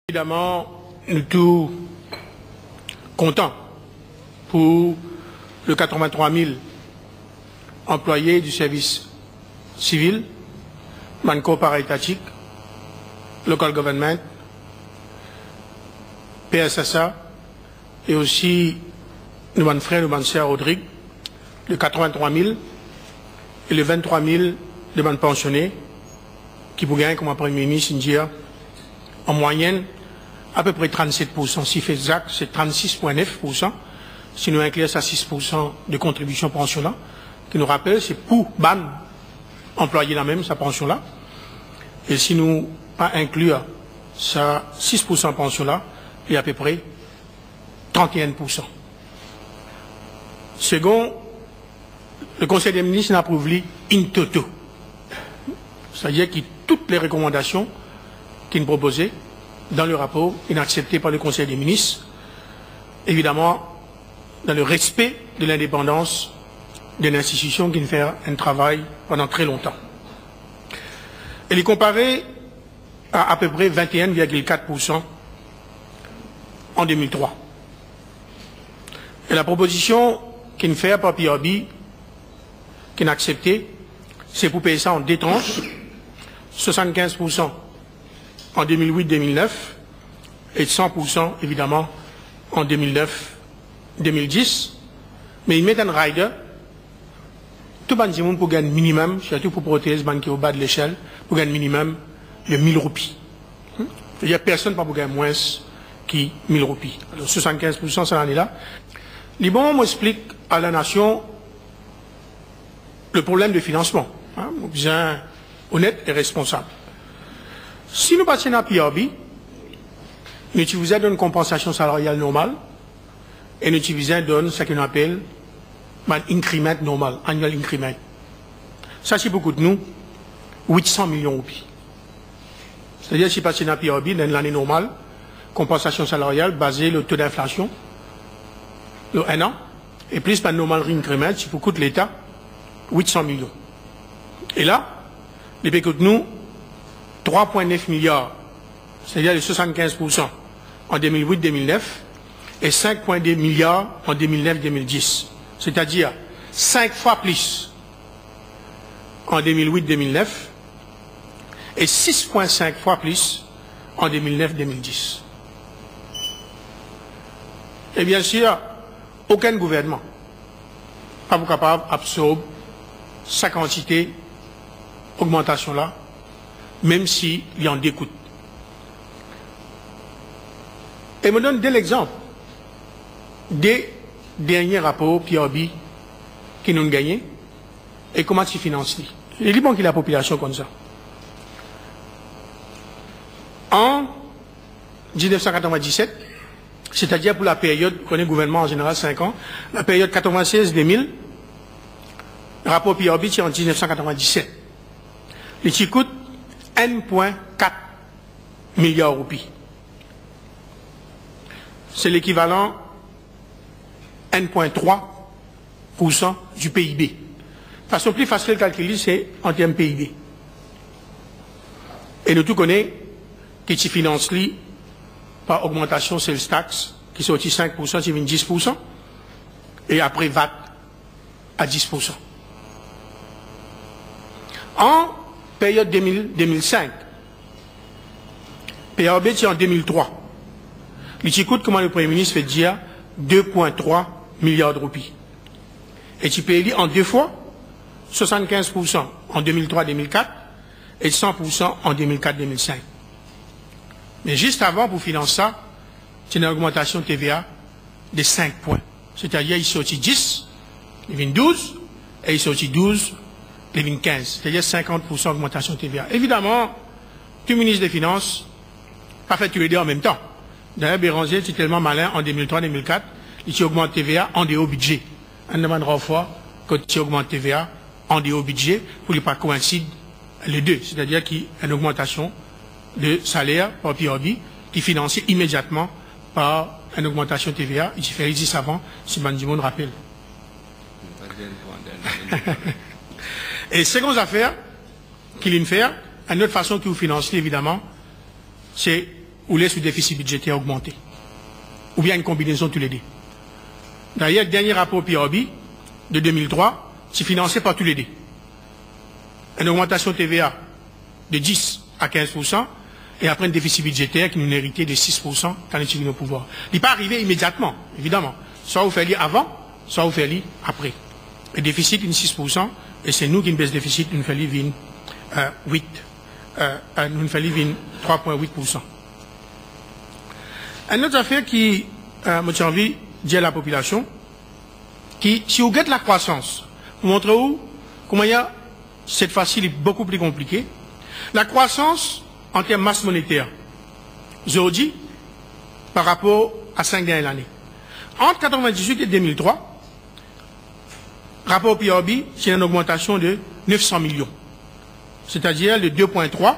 Évidemment, nous tous contents pour le 83 000 employés du service civil, manco para-étatique, local government, PSSA, et aussi nos frères, nos sœurs Rodrigue, le 83 000 et le 23 000 de bandes pensionnés qui pour gagner comme Premier ministre India en moyenne à peu près 37%. Si fait exact, c'est 36,9%. Si nous incluons ça 6% de contribution pension-là, qui nous rappelle, c'est pour ban employé la même, sa pension-là. Et si nous pas inclure ça 6% pension-là, il y a à peu près 31%. Second, le Conseil des ministres n'approuve in toto. C'est-à-dire que toutes les recommandations qu'il nous proposait dans le rapport, inaccepté par le Conseil des ministres, évidemment, dans le respect de l'indépendance d'une institution qui fait un travail pendant très longtemps. Elle est comparée à peu près 21,4% en 2003. Et la proposition qu'il fait par PRB, qu'il a acceptée, c'est pour payer ça en deux tranches, 75% en 2008-2009 et 100% évidemment en 2009-2010. Mais ils mettent un rider, tout le monde pour gagner minimum, surtout pour protéger les qui au bas de l'échelle, pour gagner minimum de 1000 roupies. Il n'y a personne pas pour gagner moins que 1000 roupies. Alors 75% cette année-là. Liban m'explique à la nation le problème de financement. Bien honnête et responsable. Si nous passons à PRB, nous utilisons une compensation salariale normale et nous utilisons ce qu'on appelle un increment normal, annual increment. Ça, c'est beaucoup de nous, 800 millions de roupies. C'est-à-dire, si nous passons à PRB, dans l'année normale, compensation salariale basée sur le taux d'inflation, le 1 an, et plus un normal increment, c'est pour coûter l'État, 800 millions. Et là, les pays coûtent nous 3,9 milliards, c'est-à-dire les 75% en 2008-2009 et 5,2 milliards en 2009-2010. C'est-à-dire 5 fois plus en 2008-2009 et 6,5 fois plus en 2009-2010. Et bien sûr, aucun gouvernement n'est pas capable d'absorber sa quantité d'augmentation-là, même s'il y en découte. Et me donne deux exemples des derniers rapports PRB qui nous ont gagné et comment ils financent. Il dit bon qu'il y a la population comme ça. En 1997, c'est-à-dire pour la période, qu'on est gouvernement en général 5 ans, la période 96-2000, le rapport PRB c'est en 1997. Il coûte 1,4 milliard de roupies. C'est l'équivalent 1,3% du PIB. De façon plus facile de calculer, c'est en termes PIB. Et nous tous connaissons qui se finance par augmentation sales tax, qui sont aussi 5%, c'est 10%, et après VAT à 10%. En période 2000-2005, PRB c'est en 2003. Il coûte, comment le Premier ministre fait dire, 2,3 milliards de roupies. Et tu payes en deux fois, 75% en 2003-2004 et 100% en 2004-2005. Mais juste avant, pour financer ça, c'est une augmentation de TVA de 5 points. C'est-à-dire, il sortit 10, il vient 12, et il sortit 12, il vient 15. C'est-à-dire 50% d'augmentation de TVA. Évidemment, tout ministre des Finances pas fait tous les deux en même temps. D'ailleurs, Béranger, c'est tellement malin, en 2003-2004, il augmente TVA en dehors budget. On demandera fois que tu augmentes TVA en dehors budget pour ne pas coïncider les deux. C'est-à-dire qu'il y a une augmentation de salaire par PRB qui est financée immédiatement par une augmentation de TVA. Il s'est fait 10 avant, si Bandimon rappelle. Et seconde affaire qu'il vient faire, une autre façon que vous financez évidemment, c'est ou laisse le déficit budgétaire augmenter. Ou bien une combinaison de tous les deux. D'ailleurs, le dernier rapport PRB de 2003, c'est financé par tous les deux. Une augmentation TVA de 10 à 15%, et après un déficit budgétaire qui nous héritait de 6% quand il est au pouvoir. Il n'est pas arrivé immédiatement, évidemment. Soit vous faites avant, soit vous faites après. Le déficit est 6%, et c'est nous qui nous baisse le déficit, nous faisons 3,8%. Une autre affaire qui, moi j'ai envie de dire à la population, qui, si vous regardez la croissance, vous montrez où, comment il y a, cette fois-ci, est beaucoup plus compliquée. La croissance, en termes de masse monétaire, aujourd'hui, par rapport à 5 dernières années. Entre 1998 et 2003, rapport au PRB, c'est une augmentation de 900 millions. C'est-à-dire le 2,3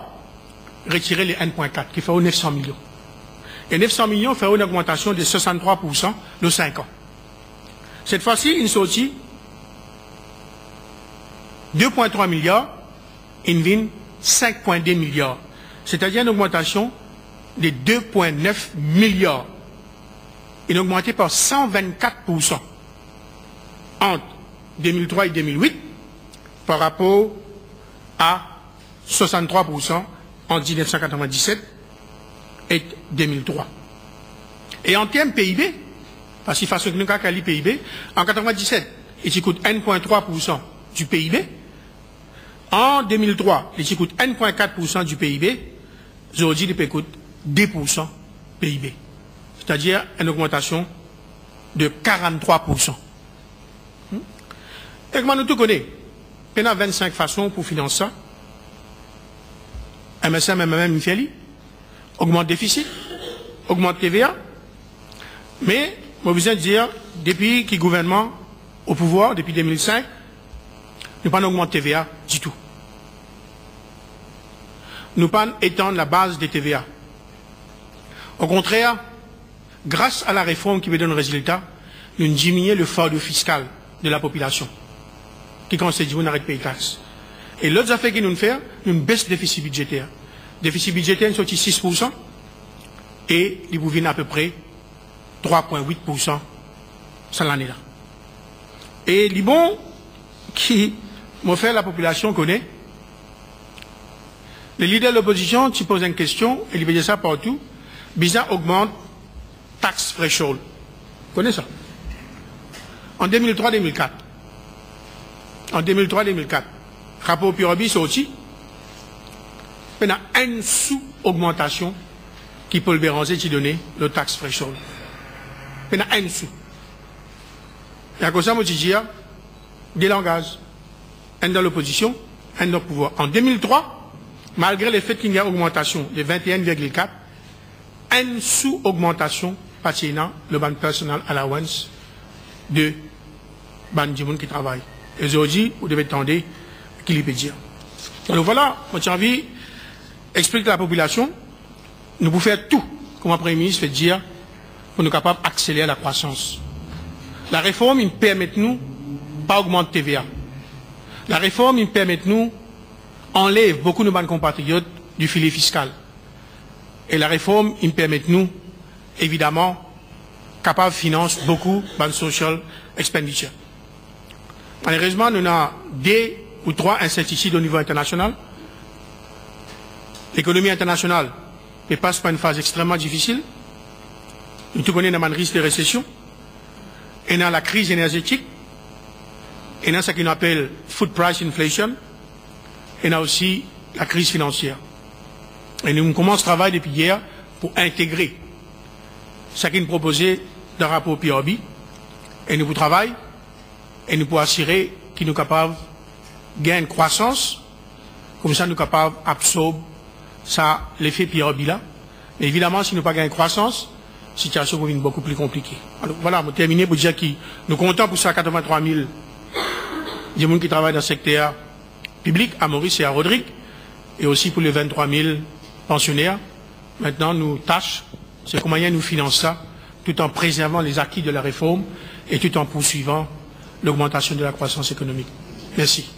retirer les 1,4 qui fait 900 millions. Et 900 millions fait une augmentation de 63% de 5 ans. Cette fois-ci, il sortit 2,3 milliards, il vient 5,2 milliards. C'est-à-dire une augmentation de 2,9 milliards. Il a augmenté par 124% entre 2003 et 2008 par rapport à 63% en 1997 et 2003. Et en termes PIB, parce qu'il faut que nous avons le PIB, en 1997, il coûte 1,3% du PIB. En 2003, il coûte 1,4% du PIB. Aujourd'hui, il coûte 2% PIB. C'est-à-dire une augmentation de 43%. Et comment nous tout connaissons? Il y a 25 façons pour financer ça. MSM, MMM, Mifeli, augmente déficit, augmente TVA. Mais, moi, besoin de dire, depuis que le gouvernement au pouvoir, depuis 2005, nous pas augmenté TVA du tout. Nous pas étendre la base des TVA. Au contraire, grâce à la réforme qui me donne le résultat, nous diminuons le fardeau fiscal de la population. Qui quand c'est dit, on arrête de payer taxes. Et l'autre affaire que nous faisons, nous baisse le déficit budgétaire. Le déficit budgétaire, nous sorti 6%, et il vous vient à peu près 3,8% sur l'année-là. Et les bons qui m'ont fait la population connaît, les leaders de l'opposition, tu poses une question, et ils veulent dire ça partout, bizarre augmente tax threshold. Vous connaissez ça? En 2003-2004. En 2003-2004. Rapport PRB sorti. Il y a une sous-augmentation qui peut le béranger qui donne le tax threshold. Il y a une sous. Et à cause de ça, moi je dis, des langages. Un dans l'opposition, un dans le pouvoir. En 2003, malgré le fait qu'il y a une augmentation de 21,4, une sous-augmentation patinant le ban personal allowance de ban du monde qui travaille. Et aujourd'hui, vous devez attendre qu'il peut dire. Alors voilà, moi j'ai envie d'expliquer à la population, nous pouvons faire tout, comme un Premier ministre fait dire, pour nous capables d'accélérer la croissance. La réforme, il permet de nous pas augmenter TVA. La réforme, il permet de nous enlève beaucoup de nos compatriotes du filet fiscal. Et la réforme, il permet de nous, évidemment, capable de financer beaucoup de social expenditure. Malheureusement, nous avons 2 ou 3 insecticides au niveau international. L'économie internationale passe par une phase extrêmement difficile. Nous tout connaissons un risque de récession. Et dans la crise énergétique. Et dans ce qu'on appelle food price inflation. Et dans aussi la crise financière. Et nous commençons à travailler depuis hier pour intégrer ce qui nous proposait dans le rapport PRB. Et nous travaillons et nous pouvons assurer qu'il nous capables de gagner une croissance. Comme ça, nous capables d'absorber ça, l'effet PRB là. Mais évidemment, si nous pas gagner croissance, la situation devient beaucoup plus compliquée. Alors voilà, je terminer pour dire que nous comptons pour ça 83 000 des gens qui travaillent dans le secteur public, à Maurice et à Rodrigue, et aussi pour les 23 000 pensionnaires. Maintenant, nous tâchons, c'est comment nous finançons ça, tout en préservant les acquis de la réforme et tout en poursuivant l'augmentation de la croissance économique. Merci.